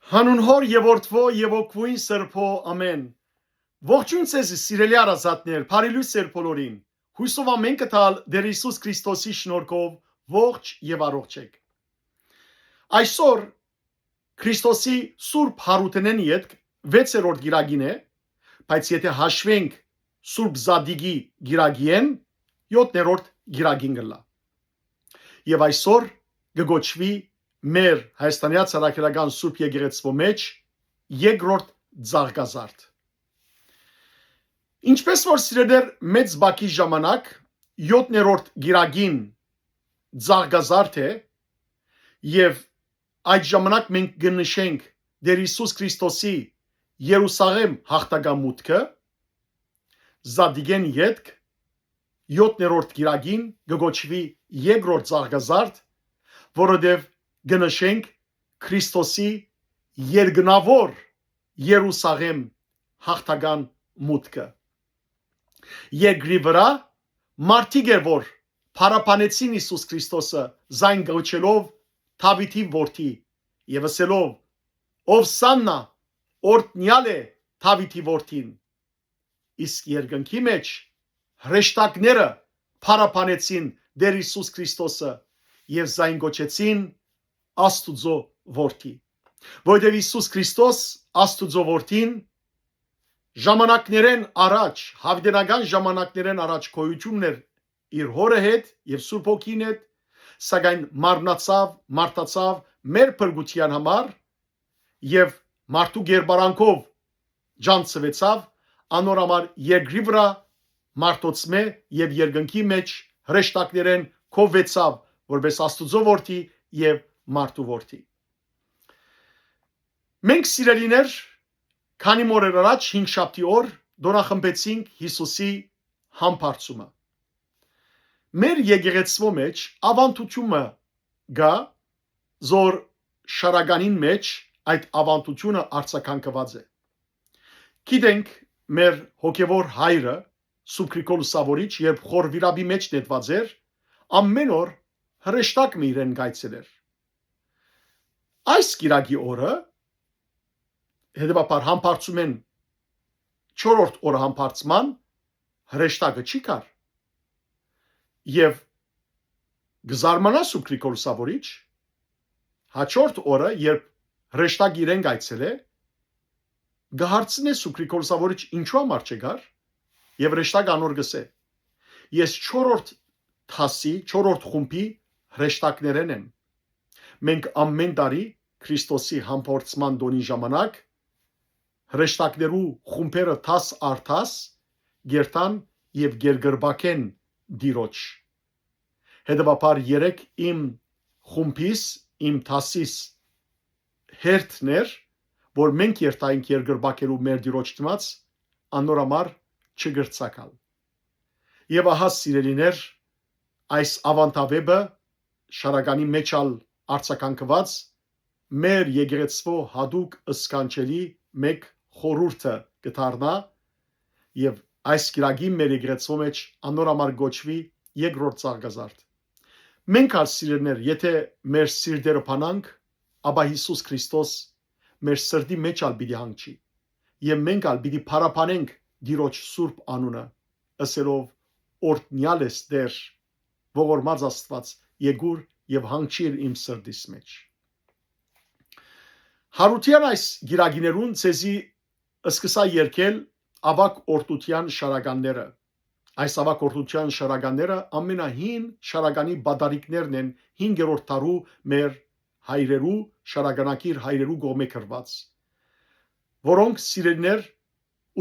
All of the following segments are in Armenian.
Հանուն հոր եւ որդվո եւ օգվույն սրբո ամեն։ Ողջույն ցեզ սիրելի արազատներ, բարելույս ձեր բոլորին։ Հույսով ամեն կտալ Տեր Հիսուս Քրիստոսի շնորհքով ողջ եւ առողջ եք։ Այսօր Քրիստոսի Սուրբ Հարութենեն յետք 6-րդ գիրագին է, բայց եթե հաշվենք Սուրբ Զադիգի գիրագին 7-րդ գիրագին գլա։ Եվ այսօր կգոչվի մեր հայաստանյաց հրաքրական Սուրբ Եկեղեցու մեջ երկրորդ Ձաղգազարդ։ Ինչպես որ սիրելիներ մեծ բակի ժամանակ 7-րդ գիրագին Ձաղգազարդ է եւ այդ ժամանակ մենք կնշենք Տեր Հիսուս Քրիստոսի Երուսաղեմ հաղթագամուտքը Զադիգեն յետք 7-րդ գիրագին կգոչվի երկրորդ Ձաղգազարդ, որովհետեւ գնշենք Քրիստոսի երկնավոր Երուսաղեմ հաղթական մուտքը։ Երկրի վրա մարդիկ էր որ փարապանեցին Հիսուս Քրիստոսը զայն գոչելով Դավիթի որդի եւ ասելով ով սաննա օրտնյալ է Դավիթի որդին։ Իսկ երկնքի մեջ հրեշտակները փարապանեցին Տեր Հիսուս Քրիստոսը եւ զայն գոչեցին Աստուծո որդի, որովհետև Հիսուս Քրիստոս Աստուծո որդին ժամանակներեն առաջ, հավիտենական ժամանակներեն առաջ գոյությունն էր իր հորը հետ եւ Սուրբ Հոգին հետ, սակայն մարմնացավ, մարդացավ մեր փրկության համար եւ մարդու գերբարանքով ջանցվեցավ, անոր համար երկրի վրա մարդոցմե եւ երկնքի մեջ հրեշտակներեն կովեցավ, որպես Աստուծո որդի եւ մարդու որդի։ Մենք սիրելիներ քանի մորեր առաջ 5 շաբթի օր դոնախմբեցինք Հիսուսի համբարձումը։ Մեր եկեղեցու մեջ ավանդությունը գա, որ շարականին մեջ այդ ավանդությունը արձագանքված է։ Գիտենք մեր հոգևոր հայրը Սուրբ Գրիգոր Սավորիչ երբ խորվիրաբի մեջ նետված էր, ամեն օր հրեշտակ մի իրեն գայցել էր։ Այս գիրագի օրը հետևաբար համբարձումեն 4-րդ օրը համբարձման հրեշտակը չի կար։ Եվ գզարմանա Սուրբ Գրիգոր Սավորիչ հաջորդ օրը երբ հրեշտակ իրեն գայցել է, գահարցնե Սուրբ Գրիգոր Սավորիչ ինչու համար չգար եւ հրեշտակ անոր գսե։ Ես 4-րդ թասի, 4-րդ խումբի հրեշտակներեն եմ։ Մենք ամեն տարի Քրիստոսի համբարձման տոնի ժամանակ հրեշտակներու խումբերը թաս արթաս գերտան եւ գերգրբակեն դիրոջ։ Հետևաբար 3 իմ խումբիս, իմ թասիս հերթներ, որ մենք երթայինք գերգրբակելու մեր դիրոջ դիմաց, անոր համար չգրցակալ։ Եվ ահա սիրելիներ, այս ավանդավեբը շարականի մեջ արձագանքված մեր եկեղեցու հadouk ըսկանչելի մեկ խորհուրդը կդառնա եւ այս գիրագի մեր եկեղեցու մեջ անոր համար գոչվի երկրորդ Ձաղգազարդ։ Մենք սիրելիներ, եթե մեր սիրտերը փանանք, ապա Հիսուս Քրիստոս մեր սրտի մեջ պիտի հանգչի եւ մենք պիտի փարապանենք Տիրոջ Սուրբ անունը, ասելով օրտնյալ ես Տեր, ողորմած Աստված, եկուր եւ հանգչիր իմ սրտիս մեջ։ Հարության այս գիրագիներուն ցեզի սկսա երկել ավակ օրտության շարականները։ Այս ավակ օրտության շարականները ամենահին շարականի բադարիկներն են 5-րդ դարու մեր հայրերու շարականակիր հայրերու գոմե կրված, որոնք սիրելիներ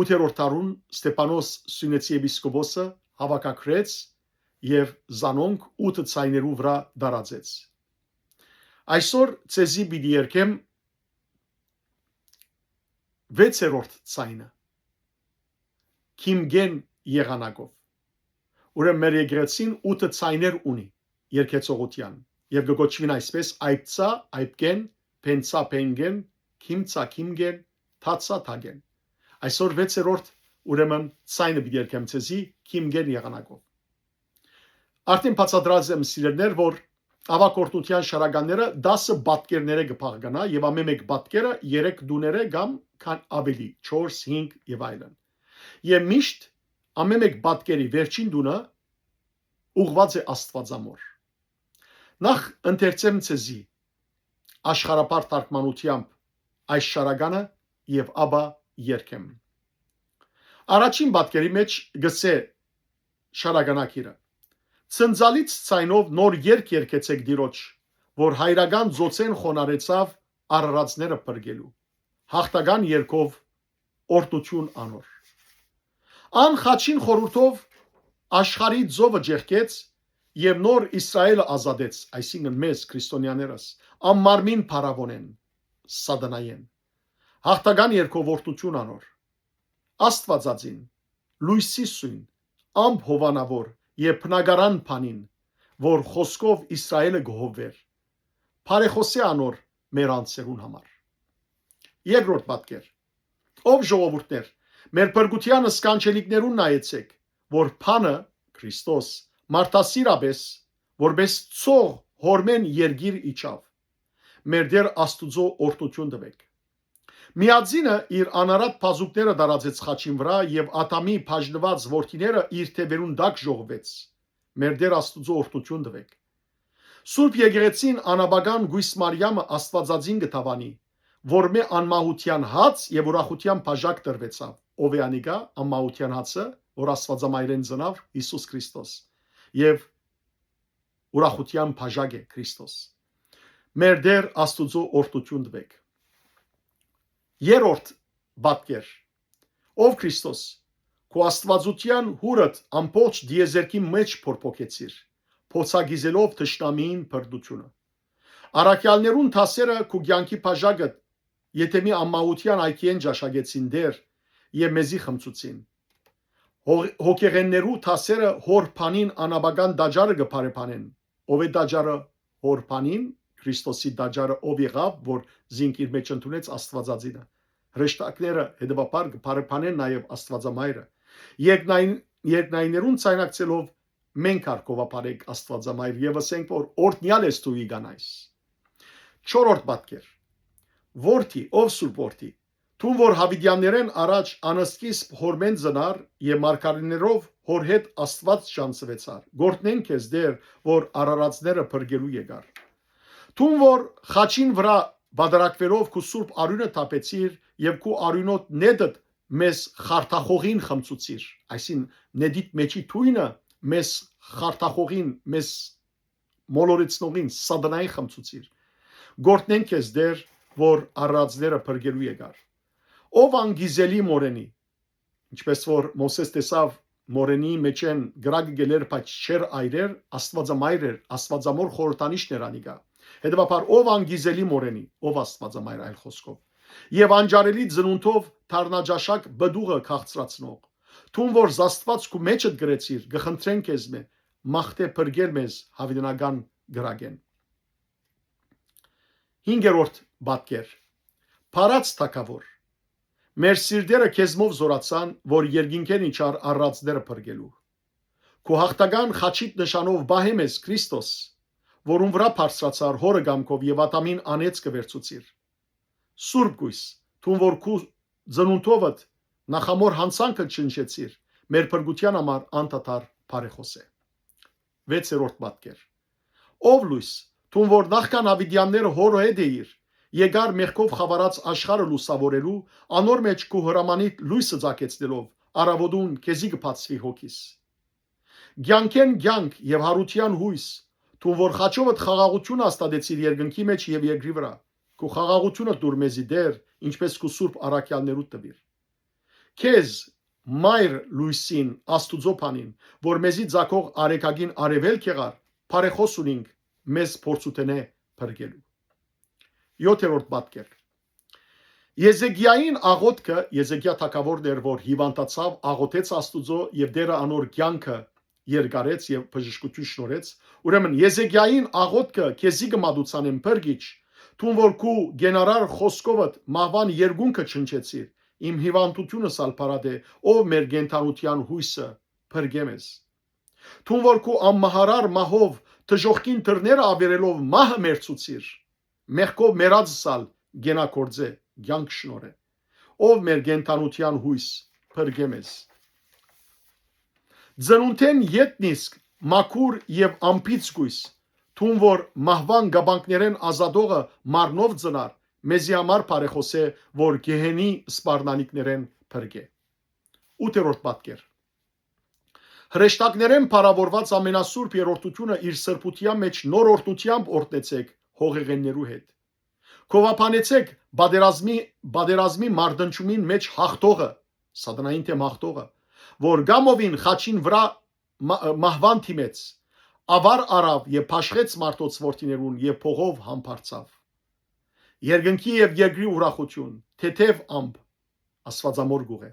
8-րդ դարուն Ստեփանոս Սյունեցի եպիսկոպոսը հավաքակրեց եւ զանոնք 8 ցայներու վրա դարածեց։ Այսօր ցեզի պիտի երկեմ 6-րդ ցայնը Քիմգեն եղանակով։ Ուրեմն մեր եկեղեցին 8 ցայներ ունի երկեցողության եւ գոչվին այսպես այբցա, այբգեն, փենցա, փենգեն, քիմցա, քիմգեն, թացա, թագեն։ Այսօր 6-րդ ուրեմն ցայնը պիտի երկեմ ցեզի Քիմգեն եղանակով։ Արդեն բացատրած եմ սիրելիներ, որ ավակորտության շարականները 10 բատկերները կփաղկանա եւ ամեն մեկ բատկերը 3 դուները կամ քան ավելի 4, 5 եւ այլն։ Եվ միշտ ամեն մեկ բատկերի վերջին դունը ուղված է Աստվածամոր։ Նախ ընթերցեմ ցեզի աշխարհապար թարգմանությամբ այս շարականը եւ ապա երկեմ։ Առաջին բատկերի մեջ գսե շարականակիրը ցնցալից ցայնով նոր երկ երկեցեք դիրոջ, որ հայրական ծոցեն խոնարեցավ արարածները բրգելու, հաղթական երկով օրտություն անոր։ Ան խաչին խորհրդով աշխարհի ծովը ջեղկեց եւ նոր Իսրայելը ազատեց, այսինքն մեզ քրիստոնյաներս, ամմարմին փարավոնեն, սատանայեն, հաղթական երկով օրտություն անոր։ Աստվածածին, լույսի սույն, ամբ հովանավոր եւ բնագարան փանին, որ խոսքով Իսրայելը գողվեր, բարեխոսե անոր մեր անձերուն համար։ Երկրորդ պատկեր։ Ով ժողովուրդներ, մեր փրկության սկանչելիքներուն նայեցեք, որ փանը Քրիստոս մարդասիրաբես, որբես ծող հորմեն երգիր իջավ։ Մեր դեր Աստուծո օրտություն տվեք։ Միածինը իր անարատ բազուկները դարածեց խաչին վրա եւ ատամի բաժնված որդիները իր թևերուն դակ ժողվեց։ Մեր դեր Աստուծո օրտություն տվեք։ Սուրբ եկեղեցին անաբական Գույս Մարիամը Աստվածածին գտավանի, որ մե անմահության հաց եւ ուրախության բաժակ տրվեցավ։ Ով է անիկա անմահության հացը, որ Աստվածամայրեն ծնավ Հիսուս Քրիստոս եւ ուրախության բաժակ է Քրիստոս։ Մեր դեր Աստուծո օրտություն տվեք։ Երրորդ բատկեր։ Ով Քրիստոս, քո Աստվածության հուրդ ամբողջ դիեզերքի մեջ փորփոքեցիր, փոցագիզելով թշնամին բրդությունը։ Արաքյալներուն թասերը քո կյանքի բաժակը, եթե մի անմահության այքիեն ճաշակեցին դեր եւ մեզի խմծուցին։ Հոգեղեններու թասերը հորփանին անաբական դաջարը գփարեփանեն։ Ով է դաջարը հորփանին, Քրիստոսի դաջարը ով եղավ, որ զինք իր մեջ ընդունեց Աստվածածինը։ Հրեշտակները հետևաբար գփարեփանեն նաեւ Աստվածամայրը։ Երկնայներուն ցայնակցելով մենք արկովապարեք Աստվածամայր եւ ասենք, որ օրտնյալ ես դու իգանայս։ Չորրորդ պատկեր։ Որդի, ով Սուրբ որդի, Թուն որ հավիդյաններեն առաջ անըսկիսպ հորմեն ծնար եւ մարգարեներով հոր հետ Աստված շանցվեցար։ Գործնեն քեզ դեր, որ արարածները բրգելու եկար։ Թուն որ խաչին վրա բادرակվելով քու Սուրբ արյունը թափեցիր եւ քու արյունոտ նետդ մեզ խարթախողին խմծուցիր։ Այսին նետիտ մեջի թույնը մեզ խարթախողին, մեզ մոլորեցնողին սադանայի խմծուցիր։ Գործնեն քեզ դեր, որ արարածները բրգելու եկար։ Ով անգիզելի մորենի, ինչպես որ Մոսես տեսավ մորենի մեջ են գրագը գելեր բայց չեր այրեր, Աստվածամայր էր, Աստվածամոր խորհրդանիշներ անիկա։ Հետևաբար ով անգիզելի մորենի, ով Աստվածամայր այլ խոսքով։ Եվ անջարելի ծնունդով թարնաջաշակ բդուղը քաղցրացնող։ Թուն որ զաստված քու մեջդ գրեցիր, գխնդրեն քեզ մե, մախտե բրգեր մեզ հավիտենական գրագեն։ 5-րդ բատկեր։ Փարած թակավոր Մեր սիրտերը քեզմով զորացան, որ երկինքեն իջար առածները բրգելու։ Քո հաղթական խաչիտ նշանով բահեմ ես Քրիստոս, որում վրա բարձրացար հորը գամքով եւ ատամին անեց կվերցուցիր։ Սուրբ գույս, թուն որ քու ծնունդովդ նախամոր հանցանքը չնչեցիր, մեր փրկության համար անդադար բարեխոս է։ 6-րդ պատկեր։ Ով լույս, թուն որ նախքան ավիդյանները հորը հետ էիր, եկար մեղքով խավարած աշխարհը լուսավորելու, անոր մեջ քու հրամանիտ լույսը ցակեցնելով, արավոդուն քեզի կբացվի հոգիս։ Գյանքեն գյանք եւ հարության հույս, թուն որ խաչովդ խաղաղություն աստադեցիր երկնքի մեջ եւ երկրի վրա, քու խաղաղությունը դուր մեզի դեր, ինչպես քու սուրբ առաքյալներու տվիր։ Քեզ մայր լույսին Աստուծո փանին, որ մեզի ցակող արեկագին արևելք եղար, բարեխոս ունինք մեզ փորձութենե բրգելու։ 7-րդ պատկեր։ Եզեկիային աղոթքը Եզեկիա թագավորն էր, որ հիվանդացավ, աղոթեց Աստուծո եւ դերը անոր կյանքը երկարեց եւ բժշկություն շնորհեց։ Ուրեմն Եզեկիային աղոթքը քեզի կմադուցանեն բրգիչ, թուն որ քու գենարար խոսքովդ մահվան երկունքը չնչեցիր, իմ հիվանդությունը սալփարադե, ով մեր գենթանության հույսը բրգեմ ես։ Թուն որ քու ամմահարար մահով թժողքին դռները ավերելով մահը մերցուցիր, մեղքով մերածսալ գենակորձե ցանկ շնորհե, ով մեր գենթանության հույս փրկե մեզ։ Ծնունդեն ետնիսկ մաքուր եւ ամպից գույս, թուն որ մահվան գաբանքներեն ազատողը մարնով ծնար, մեզի համար բարեխոսե, որ գեհենի սպառնալիքներեն փրկե։ 8-րդ պատկեր։ Հրեշտակներեն փառավորված ամենասուրբ երրորդությունը իր սրբության մեջ նոր օրհնությամբ օրհնեցեք հողեղեններու հետ։ Քովափանեցեք բادرազմի մարդնչումին մեջ հաղթողը, սատանային թեմ հաղթողը, որ գամովին խաչին վրա մահվան թիմեց, ավար արավ եւ փաշխեց մարդոց որդիներուն եւ փողով համբարձավ։ Երկնքի եւ երկրի ուրախություն, թեթև ամբ, աստվածամոր գուղ է,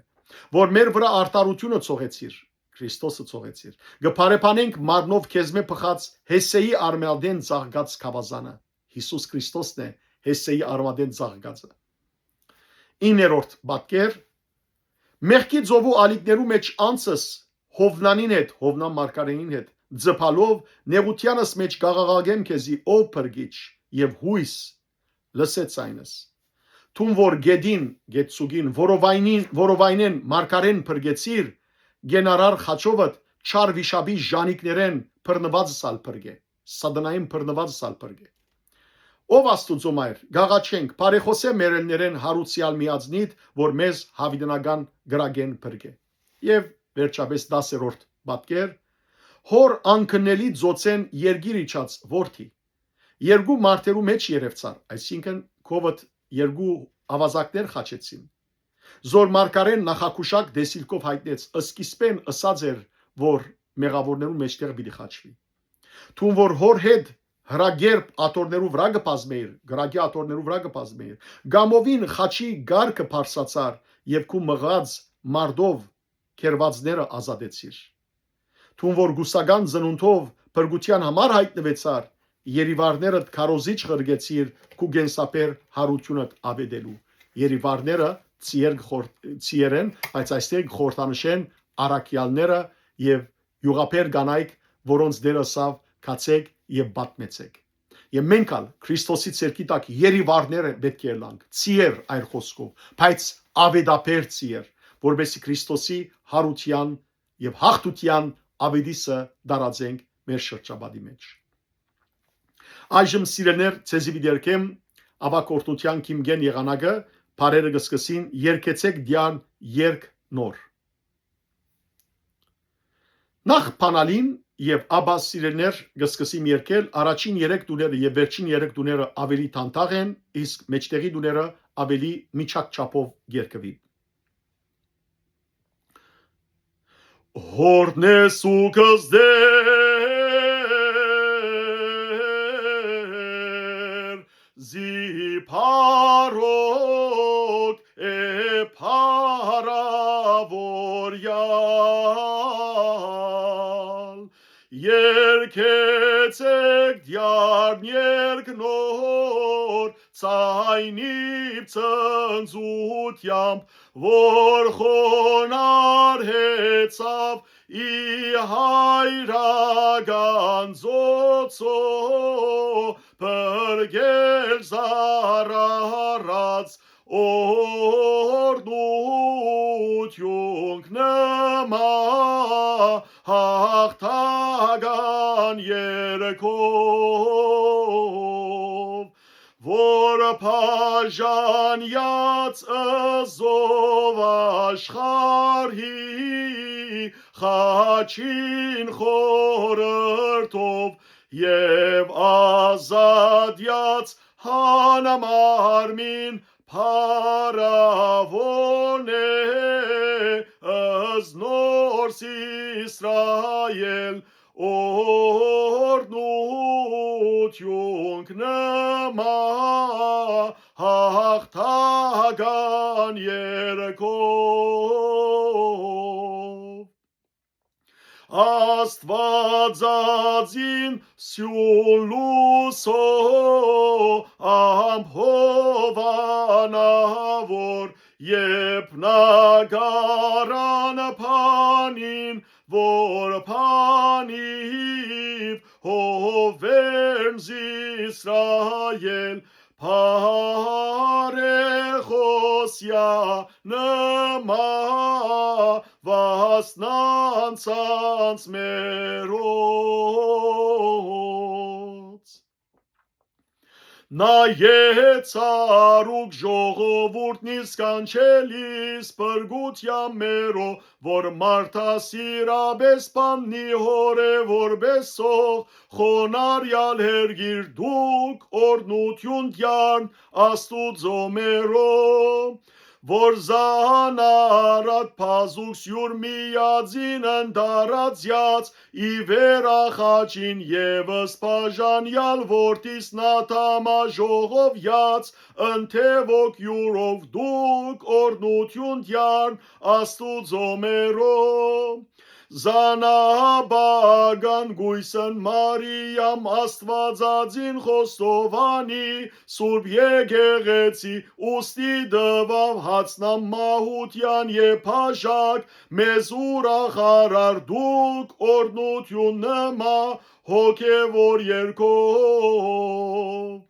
որ մեր վրա արտարությունը ցողեցիր, Քրիստոսը ցողեցիր։ Գփարեփանենք մարնով քեզմե փխած Հեսեի արմադեն ծաղկած քավազանը, Հիսուս Քրիստոսն է Հեսեի արմադեն ծաղկածը։ 9-րդ պատկեր։ Մեղքի ծովու ալիքներու մեջ անցս Հովնանին հետ, Հովնան մարգարեին հետ, ձփալով նեղությանս մեջ գաղաղագեմ քեզի ով փրկիչ եւ հույս լսեց այնս։ Թուն որ գեդին, գեցուգին, որովայնեն մարգարեն փրկեցիր, գենարար խաչովդ չար վիշաբի ժանիկներեն բռնված սալ փրկե, սադանային բռնված սալ փրկե։ Ով Աստուծո մայր, գաղաչենք, բարեխոսե մերելներեն հարուցյալ միածնիդ, որ մեզ հավիտենական գրագեն փրկե։ Եվ վերջապես 10-րդ պատկեր։ Հոր անքնելի ծոցեն երգիր իջած որդի։ Երկու մարդերու մեջ երևցար, այսինքն կովդ երկու ավազակներ խաչեցին։ Զոր մարգարեն նախակուշակ դեսիլքով հայտնեց, սկիզբեն ըսած էր, որ մեղավորներու մեջտեղ պիտի խաչվի։ Թուն որ հոր հետ հրագերբ աթորներու վրա կբազմեիր, գրագի աթորներու վրա կբազմեիր, գամովին խաչի գարկը բարձացար եւ քու մղած մարդով քերվածները ազատեցիր։ Թուն որ գուսական ծնունդով փրկության համար հայտնվեցար, երիվարներդ քարոզիչ ղրգեցիր քու գենսապեր հարությունդ ավետելու։ Երիվարները ցիերեն, բայց այստեղ խորտանշեն արաքյալները եւ յուղապեր կանայք, որոնց դերասավ կացեք եւ բատմեցեք։ Եվ մենք ալ Քրիստոսի ցերկի տակ երիվարները պետք է լանք, ցիեր այր խոսքով, բայց ավետապեր ցիեր, որովհետեւ Քրիստոսի հարության եւ հաղթության ավետիսը դարածենք մեր շրջապատի մեջ։ Այժմ սիրելներ, ցեզի դերքեմ ավակորտության քիմգեն եղանակը բարերը գսկսին երկեցեք դյան երկ նոր։ Նախ փանալին եւ աբա սիրելներ գսկսիմ երկել առաջին 3 դուները եւ վերջին 3 դուները ավելի թանտաղ են, իսկ մեջտեղի դուները ավելի միջակ չափով երկվի։ Հորնես ու կզդեր զիպարոտ է պարավորյալ երկեցեք դյարն երկնոր ցայնիվ ծնծությամբ որ խոնար հեցավ ի հայրական ծոցո փրկել զարարած օրդություն նմա հաղթական երկով որ փաժանյաց ըզով աշխարհի խաչին խորրթով եւ ազատյաց հանամարմին փարավոն է ըզնորս Իսրայել օրնություն նմա հաղթական երկով Աստվածածին սյուն լուսո ամփովանավոր Եփ նագարան փանին որ փանիվ հովերն Իսրայել Parechosya nama vasnansans merots. Նայեց արուկ ժողովուրդն իսկանչելիս պրգությամերո, որ մարդասիրաբես պաննի հորե որբեսող, խոնարյալ հերգիր դուք օրնություն դյան աստուծոմերո, որ զանարատ պազուքս յուր միածին ընդարածյաց, իվերախաչին եվս պաժանյալ որտիս նատամա ժողովյաց, ընթևոք յուրով դուք օրնություն դյան աստուծոմերո, Զանաբագան գույսն Մարիամ աստվածածին խոստովանի, Սուրբ եկեղեցի ուստի դվավ հացնամ մահության եփաշակ, մեզ ուրախարար դուք օրնություն նմա հոգևոր երգով,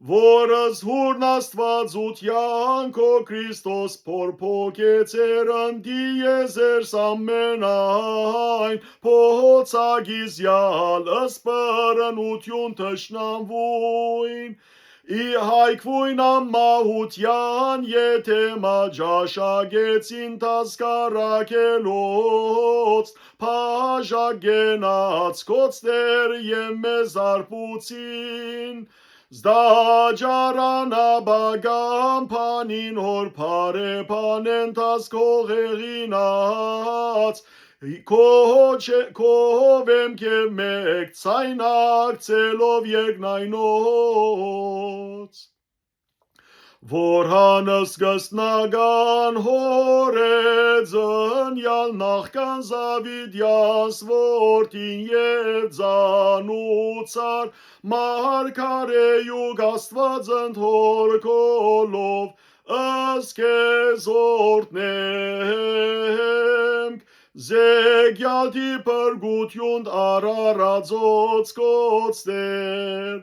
որս հուրն աստվածության քո Քրիստոս փորփոքեցեր ընդիեզերս ամենայն փոխագիզյալ ըսպրնություն թշնամվույն ի հայքվույն ամահության եթեմա ջաշագեցին տասկարակելոց փաժագենաց կոցներ եմեզ արպուցին Զդաջարանաբագամ փանին հոր փարեփանեն տասկողեղինած Քոհովեմ կե մեկ ցայնակցելով երկնայնոց Որ հանս գսնագան հորեձնյալ նախքան Զավիդյաս որդին և ձանուցար մարգարեյուգ աստված ընդհորքոլով ըսկեզորդնենք Զեգյալդի պրգությունդ արարածոց կոցներ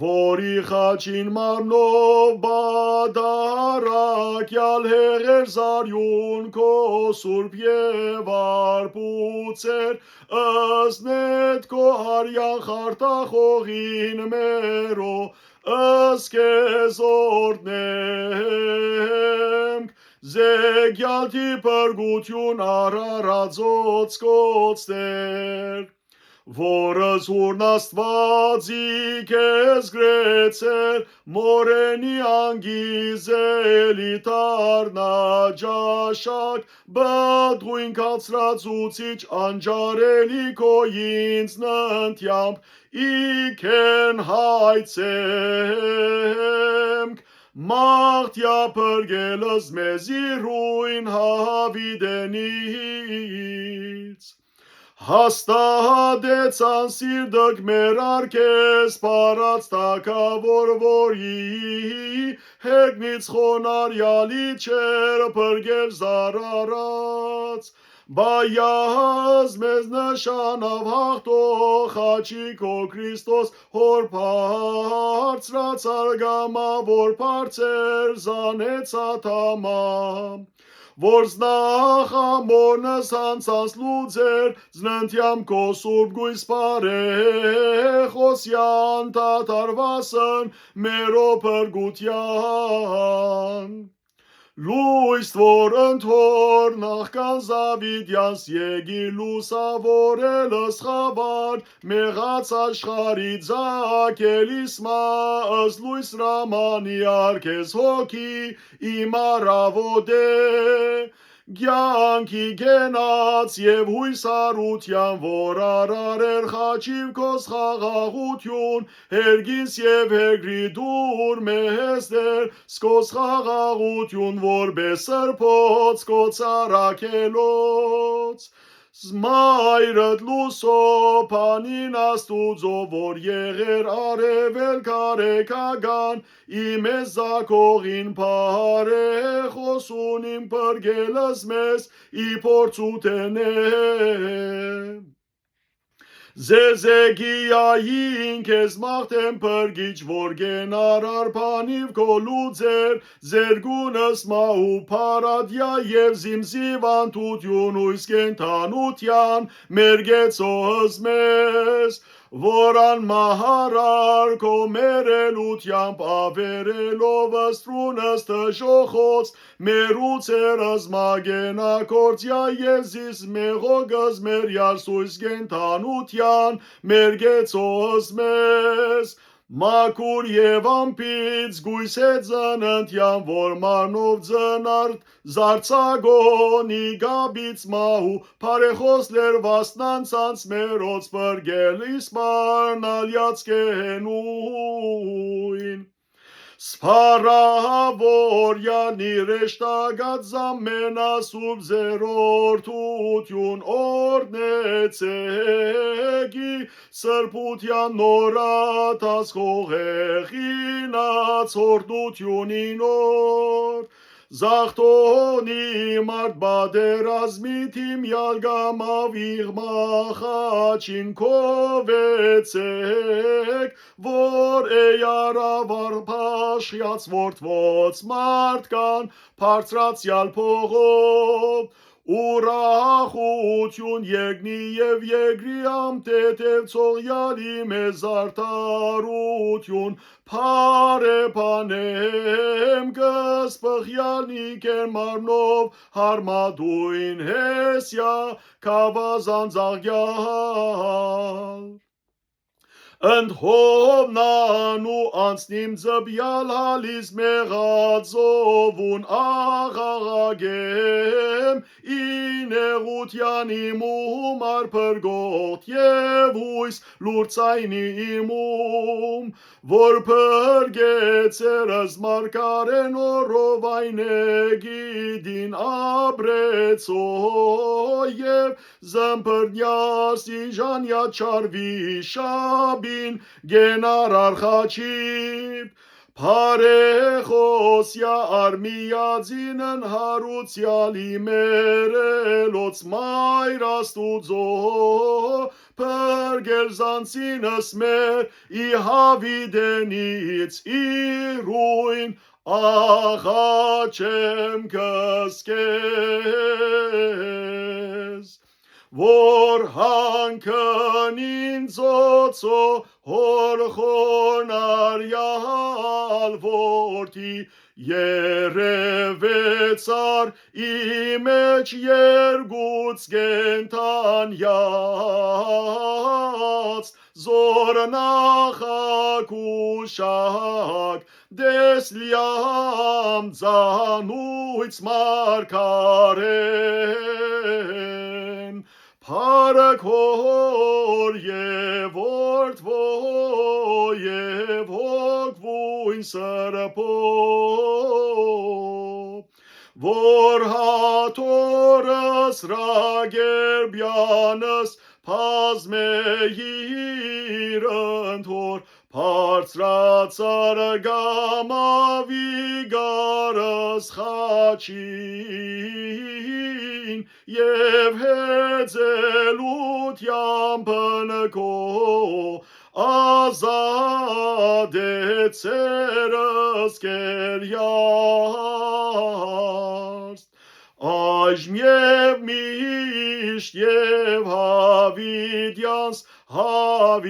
Որի խաչին մարմնով բադարակյալ հեղեր զարյուն քո սուրբ և արպուցեր ըսնետ քո արյան խարտախողին մերո ըսկեզորդնենք Զեգյալդի պրգություն արարածոց կոցներ Որս հուրն աստվածի կեզ գրեցեր մորենի անգիզելի տարնաջաշակ բդղույն կացրածուցիչ անջարելի քո ինձնընդյամբ իքեն հայցեմք մաղթյա պրգելս մեզի ռույն հավիդենից Հաստատեցան սիրտըք մեր արկես պարած թակավոր որի հեգնից խոնարյալի չեր պրգել զարարած Բայահազ մեզ նշանավ հաղթող խաչիկո Քրիստոս հոր բարձրացար գամավոր բարձր զանեցատամամ Որ զնախամորնս հանցանց լուծեր զնընթյամ քո սուրբ գույս պարեխոսյան տատարվասն մերո պրգության Լույս որ ընդհոր նախքան Զավիդյանս եկի լուսավորելս խավար մեղած աշխարհի ձակելիս մաս լույս ռամանի արքես հոգի իմ առավոտ Գյանքի գենաց և հույս արության, որ արարեր խաչիվ քոս խաղաղություն, հերգինս և հերգրի դուր մեհեստեր, սկոս խաղաղություն, որ բեսրփոց կոց արակելոց, Զմայրդ լուսոփանին աստուծո, որ եղեր արևել կարեկագան, իմես զակողին պարեխոսուն իմ պրգելս մեզ, իպորցութենե։ Զեզեգիային քեզ մաղթեմ պրգիչ, որ գենար արփանիվ կոլուձեր, զերգունս մահու պարադյա և զիմզիվանտություն ույս կենթանության, մերգեցոհս մեզ, որ անմահարար քո մերելությամբ ավերելով ստրունս տժոխոց, մերուցերս մագենակործյա և զիս մեղոգս մեր յարսույս կենթանության, մերգեցոհս մեզ, մաքուր և ամպից գույս է ծննդյան, որ մարնով ծնարդ զարցագոնի գաբից մահու, պարեխոս լերվասնանցանց մերոց պրգել իսպարնալյաց կենույն։ Սփարավորյանի ռեշտագած զամենասուբ զերորդություն օրնեցեգի սրբության նորաթաս խողեղինաց հորդությունին օր Զախտոնի մարդ բادرազմի թիմյալ գամավիղ մախաչին կովեցեք, որ էյարավար պաշյաց որդվոց մարդկան պարծրացյալ փողով, ուրախություն եղնի և եղրի ամտետևցողյալի մեզ արդարություն, պարեպանեմ կսպխյալնի կեն մարմնով հարմադույն հեսյա կավազանձաղյալ։ Ընդհովնանու անցնիմ ձբյալ հալիս մեղածովուն աղաղագեմ, իներուտյան իմում արպրգոտ և հույս լուրցայնի իմում, որ պրգեցերս մարկարեն օրովայնեգիդին աբրեցո և զմպրնյաս իժանյա չարվի շաբին գենար արխաչիպ, Պարեխոսյա արմիածինն հարուցյալի մերելոց մայր աստուծո, պրգել զանցինս մեր իհավիդենից իրույն աղաչեմ կսկես, որ հանքնին ծոցո հորխոնարյալ որդի երևեցար իմեջ երգուց գենթանյաց, զորնախակուշակ դեսլյամ ծանույց մարկարեն, Փարքոր և որդվո և հոգվույն սրբով, որ հաթորս ռագերբյանս փազմեիր ընթոր, Բարձրացար գամավիգարս խաչին և հեծելությամբ նքո ազատեցերս կերյարս, այժմ և միշտ և հավիտյանս հավիտենից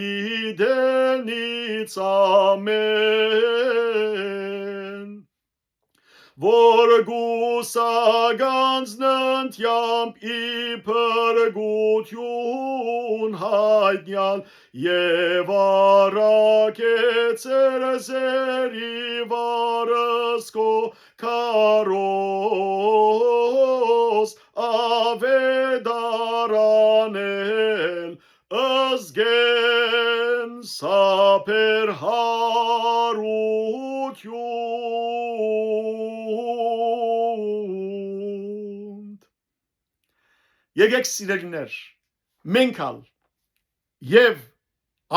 ամեն, որ գուսագանձնընդյամբ իպրգություն հայտնյալ և առակեցեր զերիվարս քո քարոս ավետարանել ըզգեն սափեր հարություն եկեք սիրելիներ, մենքալ եւ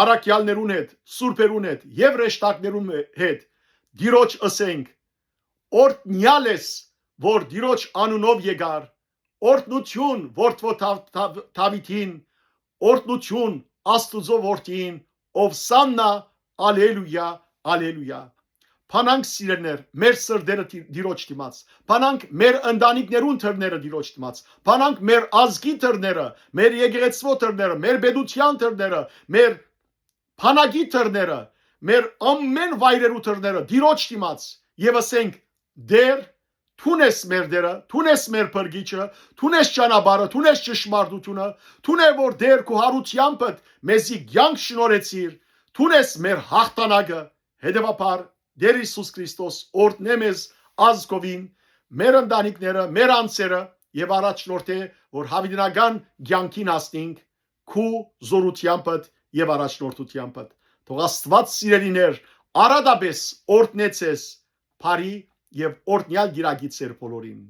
արաքյալներուն հետ, սուրբերուն հետ եւ ռեշտակներուն հետ դիրոջ ասենք, օրտնյալ ես, որ դիրոջ անունով եկար, օրտնություն որդվո Դավիթին, օրտնություն Աստուծո որդին, ով սաննա, ալելույա, ալելույա։ Փանանք սիրելներ, մեր սրդերը դիրոջ դիմաց, փանանք մեր ընտանիքներուն թրները դիրոջ դիմաց, փանանք մեր ազգի թրները, մեր եկեղեցվո թրները, մեր բեդության թրները, մեր փանագի թրները, մեր ամեն վայրերու թրները դիրոջ դիմաց եւ ասենք դեր Թունես մեր դերը, թունես մեր բրգիչը, թունես ճանապարհը, թունես ճշմարտությունը, թունե որ դեր քո հարությամբ մեզի կյանք շնորհեցիր, թունես մեր հաղթանակը, հետևաբար Դեր Հիսուս Քրիստոս օրհնե մեզ ազգովին, մեր ընտանիքները, մեր անձերը եւ առաջնորդե, որ հավիտենական կյանքին հասնենք քու զորությամբ եւ առաջնորդությամբ։ Թող Աստված սիրելիներ արադաբես օրհնեցես բարի եւ օրհնյալ գիրագիցեր բոլորին։